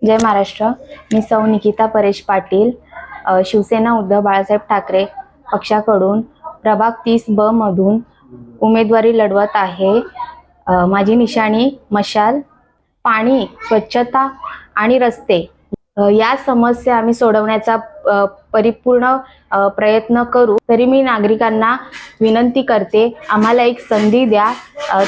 जय महाराष्ट्र। मी सौ निकिता परेश पाटील, शिवसेना उद्धव बाळासाहेब ठाकरे पक्षाकडून प्रभाग 30 ब मधून उमेदवारी लढवत आहे। माझी निशाणी मशाल। पाणी, स्वच्छता आणि रस्ते या समस्या आम्ही सोडवण्याचा परिपूर्ण प्रयत्न करू। तरी मी नागरिकांना विनंती करते, आम्हाला एक संधी द्या।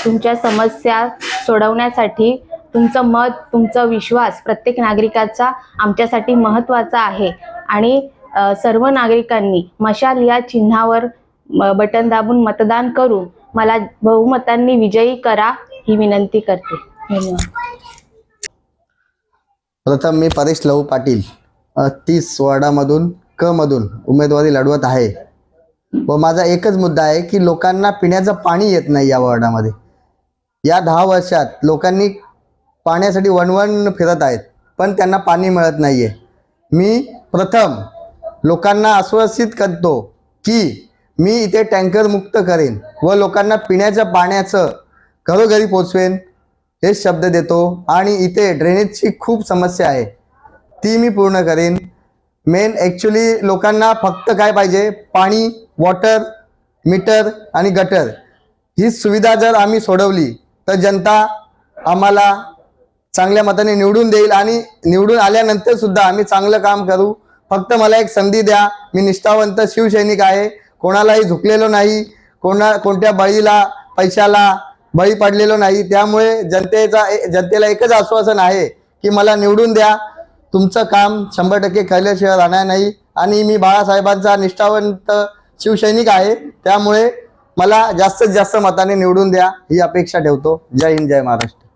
तुमच्या समस्या सोडवण्यासाठी तुमचं मत, तुमचा विश्वास प्रत्येक नागरिकाचा आमच्यासाठी महत्त्वाचा आहे आणि सर्व नागरिकांनी मशाल या चिन्हावर बटन दाबून मतदान करून मला बहुमतांनी विजयी करा ही विनंती करते। धन्यवाद। प्रथम मी परेश लहू पाटील 30 वार्डामधून क मधून उमेदवारी लढवत आहे व माझा एकच मुद्दा आहे की लोकांना पिण्याचं पाणी येत नाही। या वार्डामध्ये या 10 वर्षात लोकांनी पाण्यासाठी वणवण फिरत आहेत पण त्यांना पाणी मिळत नाहीये। मी प्रथम लोकांना आश्वासित करतो की मी इथे टँकर मुक्त करेन व लोकांना पिण्याच्या पाण्याचं घरोघरी पोचवेन हे शब्द देतो। आणि इथे ड्रेनेजची खूप समस्या आहे ती मी पूर्ण करेन। मेन ॲक्च्युली लोकांना फक्त काय पाहिजे, पाणी, वॉटर, मीटर आणि गटर ही सुविधा जर आम्ही सोडवली तर जनता आम्हाला चांगल्या मताने निवडून देईल आणि निवडून आल्यानंतर सुद्धा आम्ही चांगलं काम करू। फक्त मला एक संधी द्या। मी निष्ठावंत शिवसैनिक आहे, कोणालाही झुकलेलो नाही, कोणत्या बळीला पैशाला बळी पडलेलो नाही। त्यामुळे जनतेला एकच आश्वासन आहे की मला निवडून द्या, तुमचं काम 100% केल्याशिवाय राहणार नाही। आणि मी बाळासाहेबांचा निष्ठावंत शिवसैनिक आहे, त्यामुळे मला जास्तीत जास्त मताने निवडून द्या ही अपेक्षा ठेवतो। जय हिंद, जय महाराष्ट्र।